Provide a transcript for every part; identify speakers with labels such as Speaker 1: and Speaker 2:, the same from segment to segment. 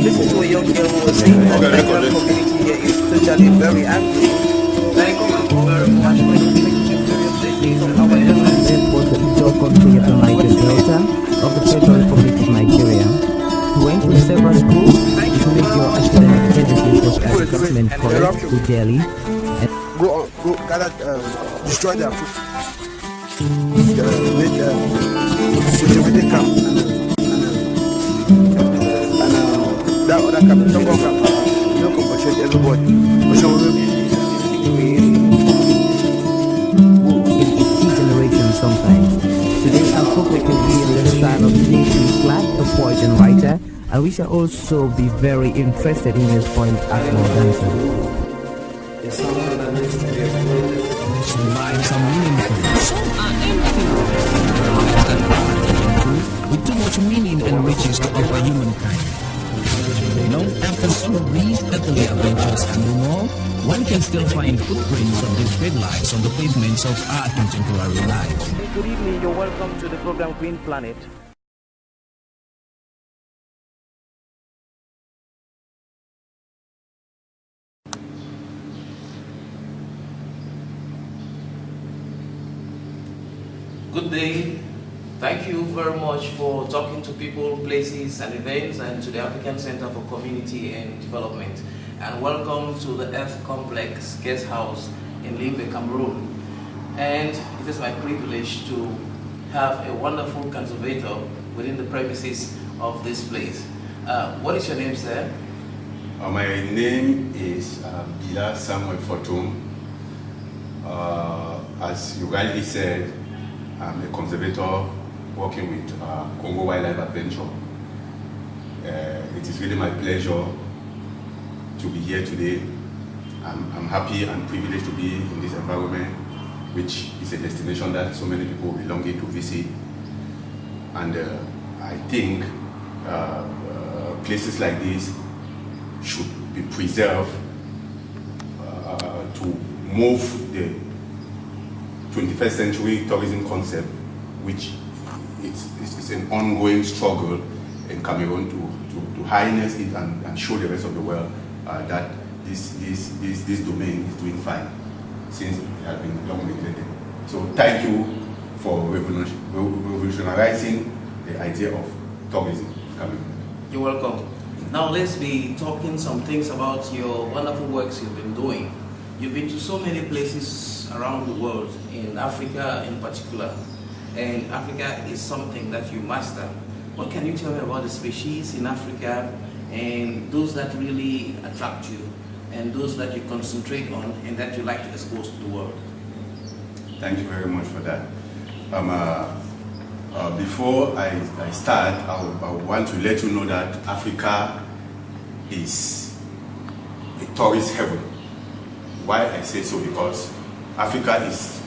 Speaker 1: listened to a young girl who was saying that the Nigerian community here is totally very angry. Thank you very much for your experience from our airlines.
Speaker 2: Airport of the country of the Niger Delta of the Federal Republic of Nigeria. Went to several schools to make your academic education as government college to Delhi. And
Speaker 3: go gather, destroy their food. Make security camp and that other camp, Congo camp, no compensate everybody.
Speaker 2: Generation sometimes. Today our focus will be on the style of the nation's flag, a poet and writer, and we shall also be very interested in his point at more dancer.
Speaker 4: Some lives are meaningful, some are empty. With too much meaning and riches to offer humankind. Long after some of these earthly adventures are no more, one can still find footprints of these great lives on the pavements of our contemporary lives.
Speaker 1: Good evening, you're welcome to the program Green Planet. Good day. Thank you very much for talking to people, places and events, and to the African Center for Community and Development. And welcome to the Earth Complex Guest House in Limbe, Cameroon. And it is my privilege to have a wonderful conservator within the premises of this place. What is your name, sir?
Speaker 5: My name is Bila Fotung. As you rightly said, I'm a conservator working with Congo Wildlife Adventure. It is really my pleasure to be here today. I'm happy and privileged to be in this environment, which is a destination that so many people belonging to visit. And I think places like this should be preserved to move the 21st century tourism concept, which it's an ongoing struggle in Cameroon to harness it and show the rest of the world that this domain is doing fine since it has been long neglected. So thank you for revolutionizing the idea of tourism in Cameroon.
Speaker 1: You're welcome. Now let's be talking some things about your wonderful works you've been doing. You've been to so many places around the world, in Africa in particular, and Africa is something that you master. What can you tell me about the species in Africa and those that really attract you and those that you concentrate on and that you like to expose to the world?
Speaker 5: Thank you very much for that. Before I start, I want to let you know that Africa is a tourist heaven. Why I say so? Because Africa is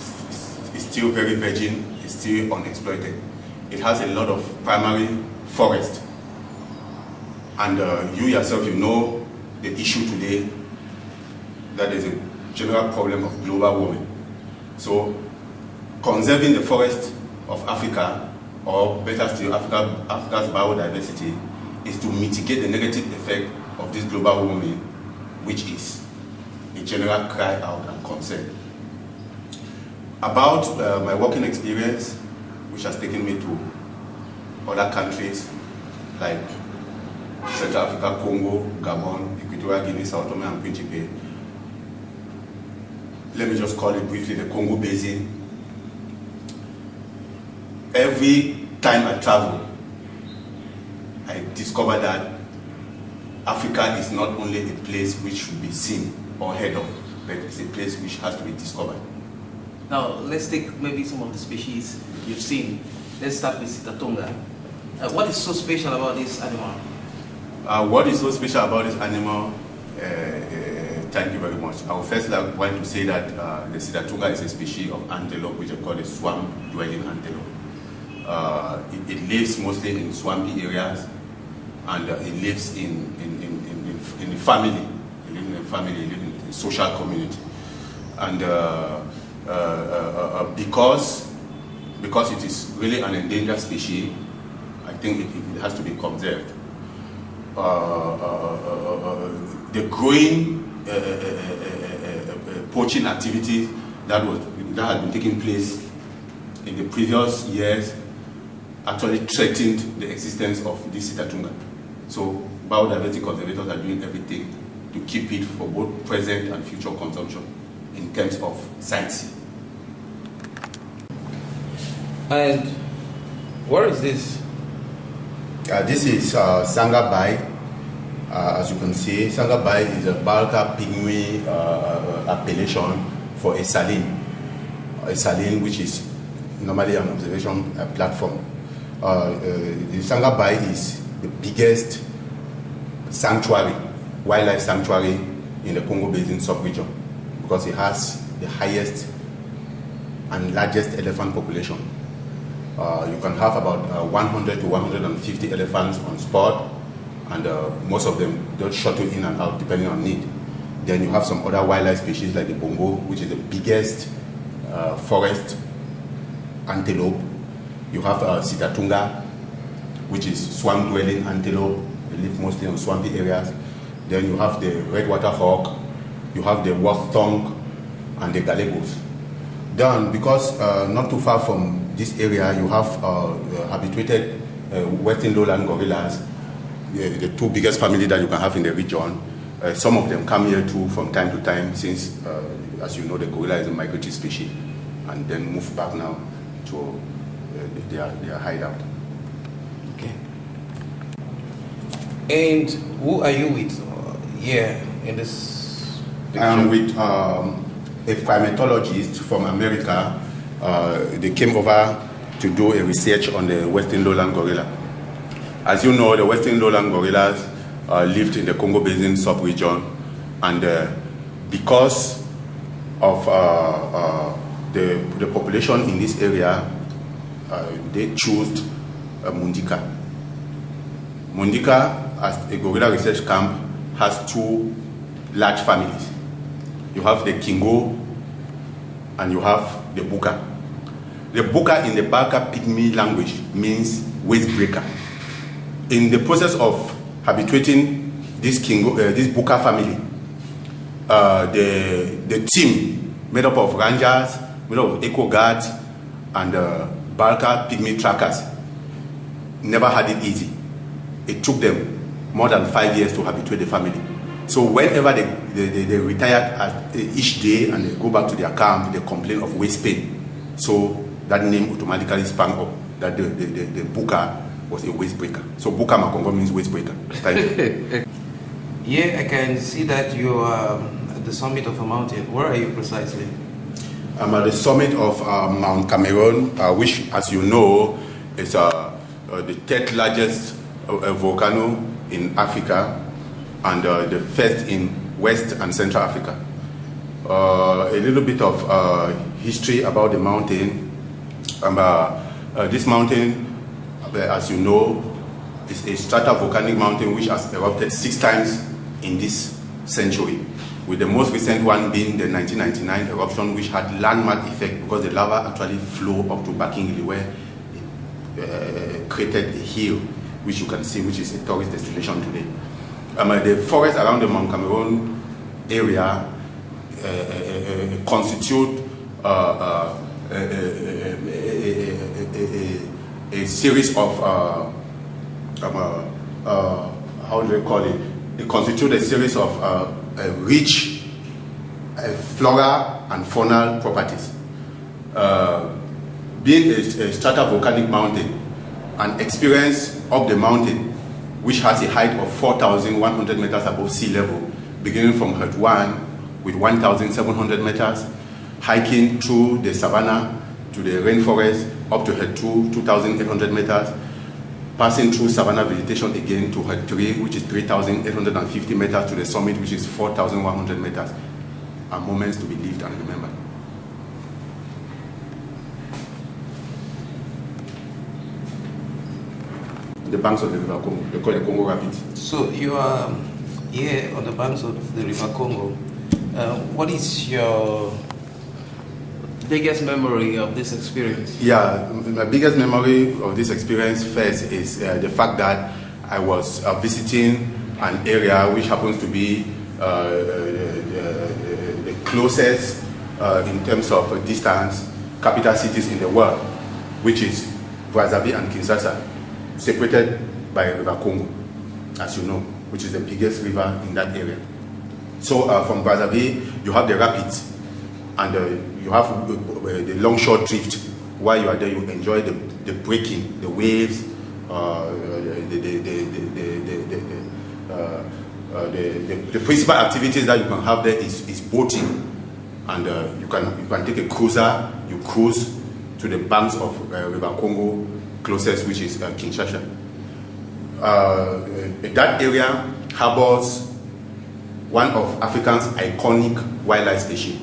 Speaker 5: still very virgin, is still unexploited. It has a lot of primary forest. And you yourself, you know the issue today, that there's a general problem of global warming. So conserving the forest of Africa, or better still, Africa's biodiversity, is to mitigate the negative effect of this global warming, which is a general cry out and concern. About my working experience, which has taken me to other countries like Central Africa, Congo, Gabon, Equatorial Guinea, Sao Tome and Principe. Let me just call it briefly the Congo Basin. Every time I travel, I discover that Africa is not only a place which should be seen or heard of, but it's a place which has to be discovered.
Speaker 1: Now, let's take maybe some of the species you've seen. Let's start with sitatunga. What is so special about this animal?
Speaker 5: What is so special about this animal? Thank you very much. I would first want to say that the sitatunga is a species of antelope which are called a swamp-dwelling antelope. It lives mostly in swampy areas, and it lives in family. It lives in a family, it lives in a social community. And because it is really an endangered species, I think it has to be conserved. the growing poaching activities that had been taking place in the previous years actually threatened the existence of this sitatunga. So biodiversity conservators are doing everything to keep it for both present and future consumption in terms of sightseeing.
Speaker 1: And where is this?
Speaker 5: This is Sangabai. As you can see, Sangabai is a Balka pygmy appellation for a saline which is normally an observation platform. The Sangabai is the biggest wildlife sanctuary in the Congo Basin sub-region because it has the highest and largest elephant population. You can have about 100 to 150 elephants on spot, and most of them don't shuttle in and out depending on need. Then you have some other wildlife species like the bongo, which is the biggest forest antelope. You have sitatunga, which is swamp-dwelling antelope. They live mostly on swampy areas. Then you have the redwater hawk, you have the Fotung, and the gallegos. Then, because not too far from this area, you have habituated western lowland gorillas, the two biggest families that you can have in the region. Some of them come here too from time to time, since, as you know, the gorilla is a migratory species, and then move back now to their hideout.
Speaker 1: Okay. And who are you with here in this picture?
Speaker 5: I am with a primatologist from America. They came over to do a research on the western lowland gorilla. As you know, the western lowland gorillas lived in the Congo Basin sub-region, and because of the population in this area, they chose Mundika. Mundika, as a gorilla research camp, has two large families. You have the Kingo and you have the Buka. The Buka in the Balka pygmy language means waste breaker. In the process of habituating this Buka family, the team made up of rangers, made up of eco guards, and Balka pygmy trackers never had it easy. It took them more than 5 years to habituate the family. So whenever they retired each day and they go back to their camp, they complain of waist pain. So that name automatically sprang up, that the Buka was a waist breaker. So Buka Makongo means waist breaker. Thank you.
Speaker 1: Yeah, I can see that you are at the summit of a mountain. Where are you precisely?
Speaker 5: I'm at the summit of Mount Cameroon, which, as you know, is the third largest volcano in Africa, and the first in West and Central Africa. A little bit of history about the mountain. This mountain, as you know, is a stratovolcanic mountain which has erupted 6 times in this century, with the most recent one being the 1999 eruption, which had landmark effect because the lava actually flowed up to Bakingili, where it created a hill, which you can see, which is a tourist destination today. The forest around the Mount Cameroon area constitute a series of how do they call it? It constitutes a series of rich flora and faunal properties. Being a stratovolcanic mountain, an experience up the mountain, which has a height of 4,100 meters above sea level, beginning from Hut 1 with 1,700 meters, hiking through the savannah to the rainforest up to Hut 2, 2,800 meters, passing through savannah vegetation again to Hut 3, which is 3,850 meters, to the summit, which is 4,100 meters, are moments to be lived and remembered. The banks of the River Congo, they call it Congo Rapids.
Speaker 1: So you are here on the banks of the River Congo. What is your biggest memory of this experience?
Speaker 5: Yeah, my biggest memory of this experience first is the fact that I was visiting an area which happens to be the closest in terms of distance capital cities in the world, which is Brazzaville and Kinshasa, separated by River Congo, as you know, which is the biggest river in that area. So from Brazzaville, you have the rapids, and you have the longshore drift. While you are there, you enjoy the breaking, the waves, the principal activities that you can have there is boating, and you can take a cruiser. You cruise to the banks of River Congo closest, which is Kinshasa. That area harbors one of Africa's iconic wildlife species,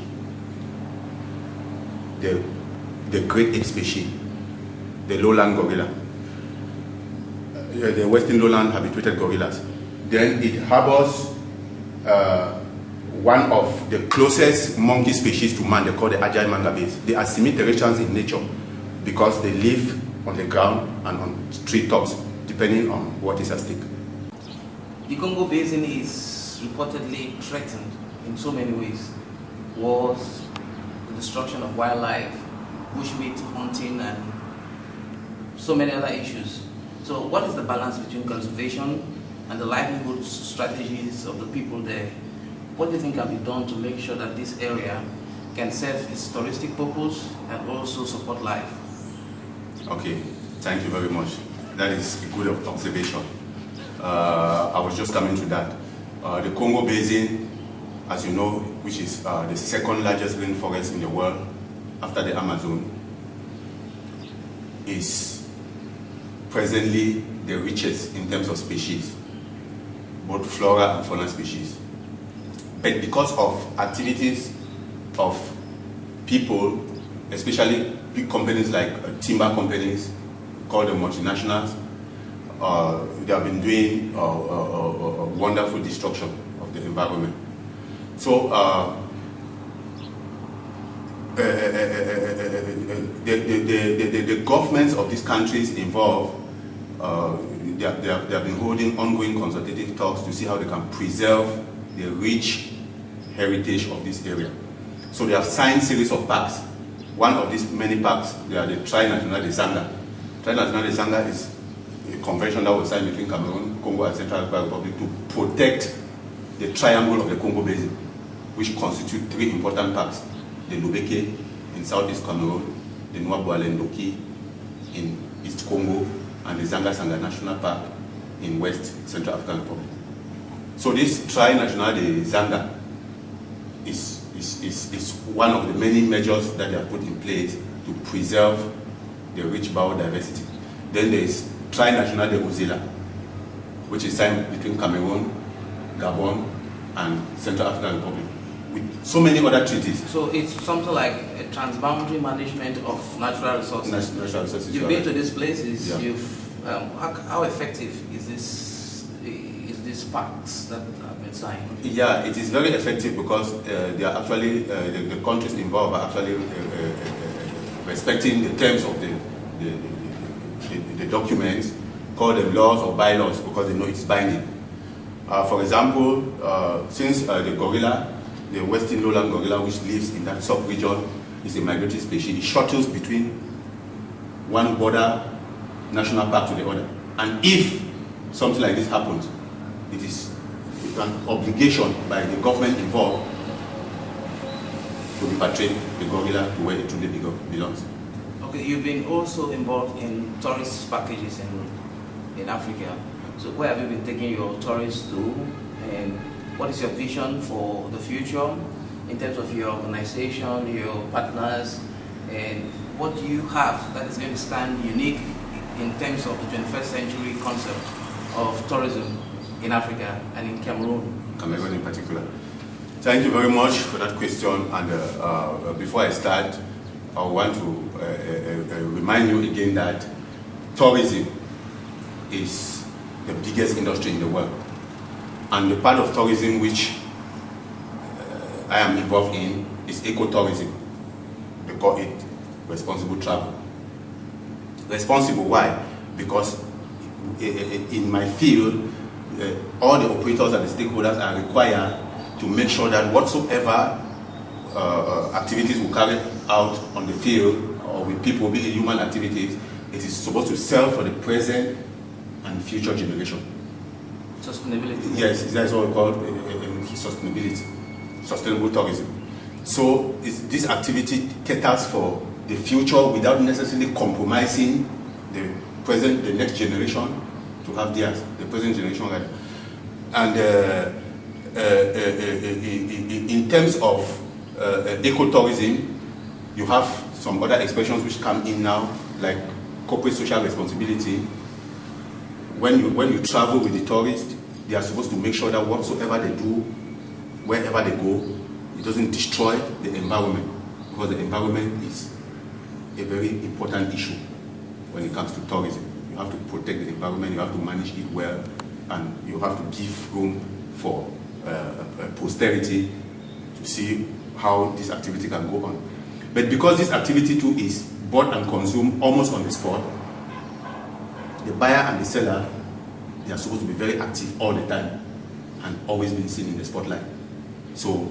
Speaker 5: the great ape species, the lowland gorilla, the western lowland habituated gorillas. Then it harbors one of the closest monkey species to man. They call the agile mangabeys. They are semi-terrestrials in nature because they live on the ground and on treetops, depending on what is at stake.
Speaker 1: The Congo Basin is reportedly threatened in so many ways. Wars, the destruction of wildlife, bushmeat hunting, and so many other issues. So what is the balance between conservation and the livelihood strategies of the people there? What do you think can be done to make sure that this area can serve its touristic purpose and also support life?
Speaker 5: Okay, thank you very much. That is a good observation. I was just coming to that. The Congo Basin, as you know, which is the second largest rainforest in the world after the Amazon, is presently the richest in terms of species, both flora and fauna species. But because of activities of people, especially big companies like timber companies, called the multinationals, they have been doing wonderful destruction of the environment. So the governments of these countries involved, they have been holding ongoing consultative talks to see how they can preserve the rich heritage of this area. So they have signed a series of pacts. One of these many pacts, they are the Tri-National de Zanga. Tri-National de Zanga is a convention that was signed between Cameroon, Congo, and Central African Republic to protect the triangle of the Congo Basin, which constitute three important parks: the Lubeke in southeast Cameroon, the Nwaboualendoki in East Congo, and the Zanga-Zanga National Park in West Central African Republic. So this Tri-National de Zanga is one of the many measures that they have put in place to preserve the rich biodiversity. Then there is Tri-National de Ozela, which is signed between Cameroon, Gabon, and Central African Republic, with so many other treaties.
Speaker 1: So it's something like a transboundary management of natural resources.
Speaker 5: Natural resources.
Speaker 1: You've been to these places.
Speaker 5: Yeah.
Speaker 1: How effective is these pacts that have been signed?
Speaker 5: Yeah, it is very effective because they are actually the countries involved are actually respecting the terms of the documents, called them laws or bylaws, because they know it's binding. For example, since the gorilla, the western lowland gorilla, which lives in that sub-region, is a migratory species, it shuttles between one border national park to the other. And if something like this happens, it is an obligation by the government involved to repatriate the gorilla to where it truly belongs.
Speaker 1: Okay, you've been also involved in tourist packages in Africa. So where have you been taking your tourists to, and what is your vision for the future in terms of your organization, your partners, and what do you have that is going to stand unique in terms of the 21st century concept of tourism in Africa and in Cameroon?
Speaker 5: Cameroon in particular. Thank you very much for that question. And before I start, I want to remind you again that tourism is the biggest industry in the world. And the part of tourism which I am involved in is ecotourism. They call it responsible travel. Responsible, why? Because in my field, all the operators and the stakeholders are required to make sure that whatsoever activities we carry out on the field or with people, be it human activities, it is supposed to serve for the present and future generation.
Speaker 1: Sustainability.
Speaker 5: Yes, that's what we call sustainability, sustainable tourism. So this activity caters for the future without necessarily compromising the present, the next generation to have theirs, the present generation, right? And in terms of ecotourism, you have some other expressions which come in now, like corporate social responsibility. When you travel with the tourists, they are supposed to make sure that whatsoever they do, wherever they go, it doesn't destroy the environment, because the environment is a very important issue when it comes to tourism. You have to protect the environment, you have to manage it well, and you have to give room for posterity to see how this activity can go on. But because this activity too is bought and consumed almost on the spot, the buyer and the seller, they are supposed to be very active all the time and always being seen in the spotlight. So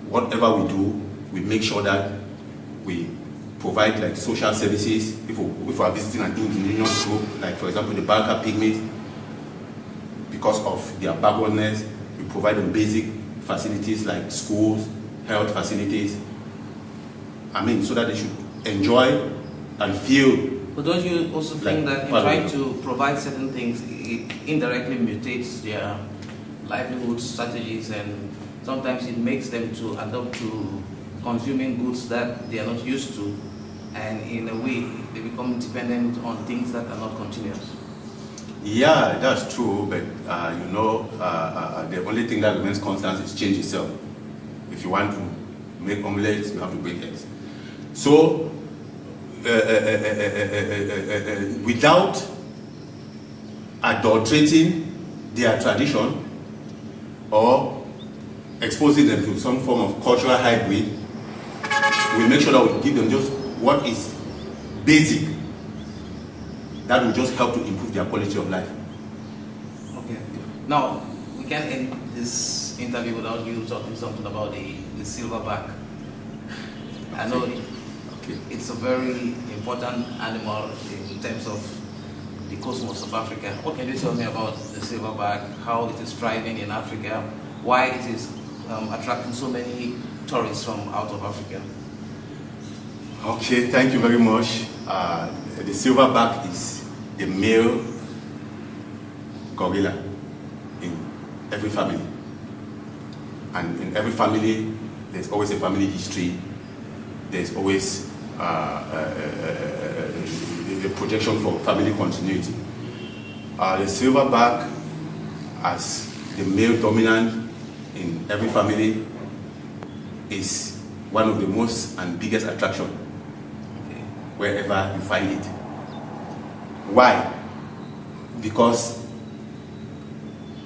Speaker 5: whatever we do, we make sure that we provide like social services. If we are visiting an indigenous group, like for example the Balka Pygmies, because of their backwardness, we provide them basic facilities like schools, health facilities. I mean, so that they should enjoy and feel.
Speaker 1: But don't you also think that in trying to provide certain things, it indirectly mutates their livelihood strategies, and sometimes it makes them to adopt to consuming goods that they are not used to, and in a way they become dependent on things that are not continuous?
Speaker 5: Yeah, that's true, but the only thing that remains constant is change itself. If you want to make omelets, you have to break eggs. So, without adulterating their tradition or exposing them to some form of cultural hybrid, we make sure that we give them just what is basic that will just help to improve their quality of life.
Speaker 1: Okay. Now, we can't end this interview without you talking something about the silverback. I know it's a very important animal in terms of the cosmos of Africa. What can you tell me about the silverback, how it is thriving in Africa, why it is attracting so many tourists from out of Africa?
Speaker 5: Okay, thank you very much. The silverback is the male gorilla in every family. And in every family, there's always a family history. There's always a projection for family continuity. The silverback, as the male dominant in every family, is one of the most and biggest attractions wherever you find it. Why? Because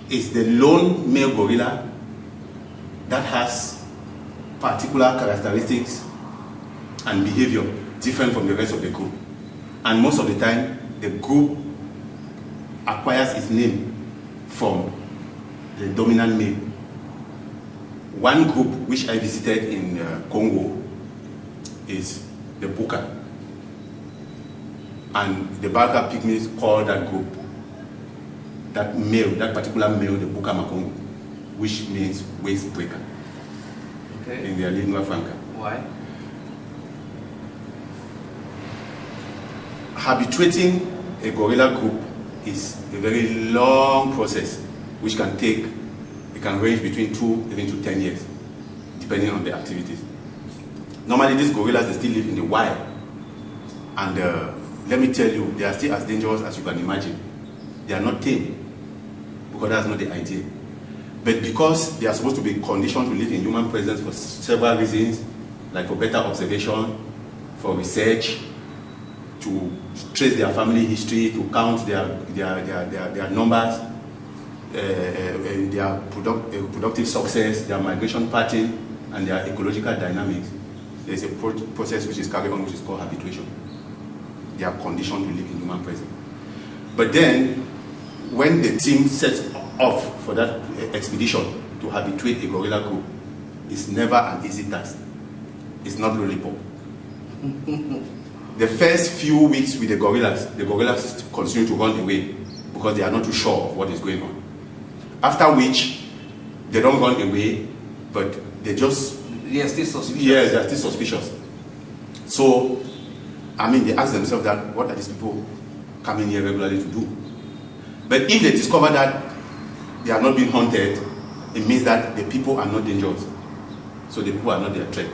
Speaker 5: it's the lone male gorilla that has particular characteristics and behavior different from the rest of the group. And most of the time, the group acquires its name from the dominant male. One group which I visited in Congo is the Buka. And the Balka Pygmies call that group, that male, that particular male, the Buka Makongo, which means waist breaker in their lingua franca.
Speaker 1: Why?
Speaker 5: Habituating a gorilla group is a very long process, which can range between 2 even to 10 years, depending on the activities. Normally, these gorillas, they still live in the wild, and let me tell you, they are still as dangerous as you can imagine. They are not tame, because that's not the idea. But because they are supposed to be conditioned to live in human presence for several reasons, like for better observation, for research, to trace their family history, to count their numbers, their productive success, their migration pattern, and their ecological dynamics. There's a process which is carried on, which is called habituation. They are conditioned to live in human presence. But then, when the team sets off for that expedition to habituate a gorilla group, it's never an easy task. It's not lollipop. The first few weeks with the gorillas continue to run away because they are not too sure of what is going on. After which, they don't run away, but they just...
Speaker 1: Yes, still suspicious.
Speaker 5: Yes, they are still suspicious. So, I mean, they ask themselves that, what are these people coming here regularly to do? But if they discover that they are not being hunted, it means that the people are not dangerous. So the people are not their threat.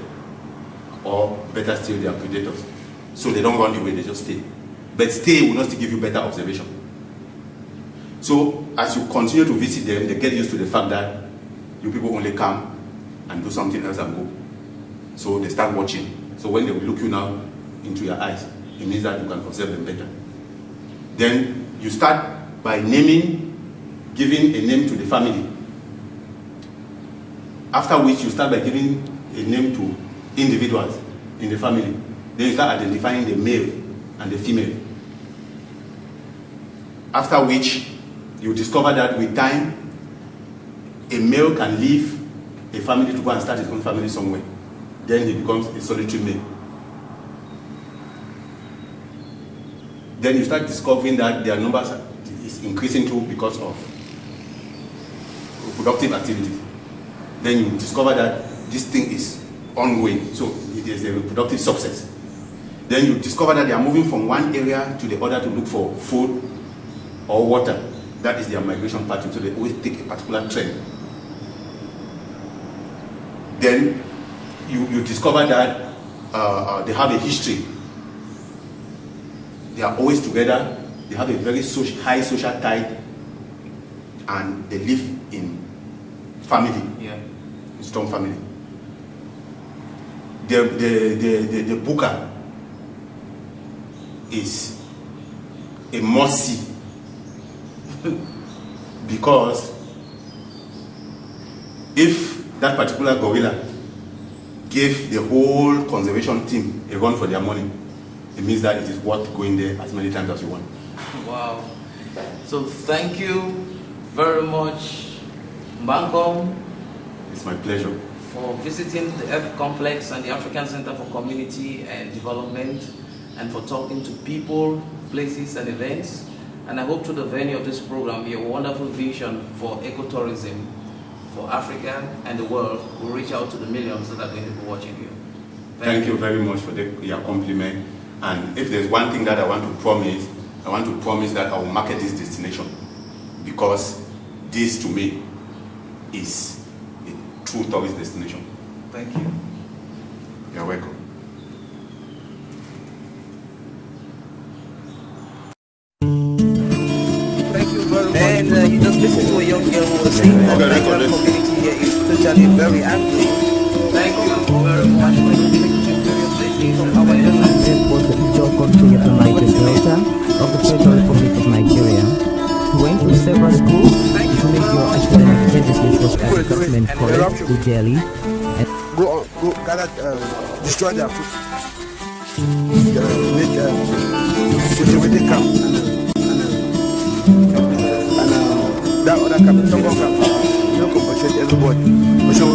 Speaker 5: Or better still, they are predators. So they don't run away, they just stay. But stay will not still give you better observation. So as you continue to visit them, they get used to the fact that you people only come and do something else and go. So they start watching. So when they will look you now into your eyes, it means that you can observe them better. Then you start by naming, giving a name to the family. After which you start by giving a name to individuals in the family. Then you start identifying the male and the female. After which you discover that with time, a male can leave a family to go and start his own family somewhere. Then he becomes a solitary male. Then you start discovering that their numbers is increasing too because of reproductive activity. Then you discover that this thing is ongoing, so it is a reproductive success. Then you discover that they are moving from one area to the other to look for food or water. That is their migration pattern, so they always take a particular trend. Then you discover that they have a history. They are always together, they have a very high social tide, and they live in family, strong family. The buka is a must-see because if that particular gorilla gave the whole conservation team a run for their money, it means that it is worth going there as many times as you want.
Speaker 1: Wow. So thank you very much, Mbankom.
Speaker 5: It's my pleasure.
Speaker 1: For visiting the Earth Complex and the African Center for Community and Development, and for talking to people, places and events. And I hope through the venue of this program, your wonderful vision for ecotourism for Africa and the world will reach out to the millions that are going to be watching you.
Speaker 5: Thank you very much for your compliment. And if there's one thing that I want to promise that I will market this destination, because this to me is a true tourist destination.
Speaker 1: Thank you.
Speaker 5: You're welcome.
Speaker 2: Thank you very much. And you just listen to a young girl who was saying that the community here is totally very angry.
Speaker 1: Thank you very much for your
Speaker 2: Our youngest was the Ijo country of the Niger Delta of the Federal Republic of Nigeria. He went to several schools to make your academic services was at the government college, Ujeli, and
Speaker 3: Go gather, destroy their food. Make cultivated camp and that other camp, Congo camp. You don't compensate everybody. But so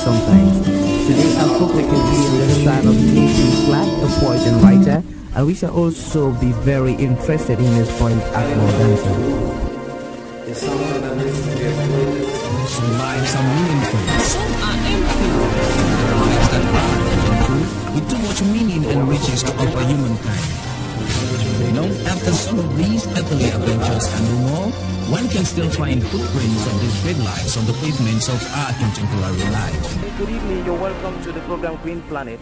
Speaker 2: sometimes. Today our focus will be on the style of the nation's flag, a poet and writer, and we shall also be very interested in his point at more dancer.
Speaker 4: Some lives are meaningful, some are empty. There are lives that are meaningful, with too much meaning and riches to offer humankind. Long after some of these earthly adventures and no more, one can still find footprints of these great lives on the pavements of our contemporary life.
Speaker 2: Good evening, you're welcome to the program Green Planet.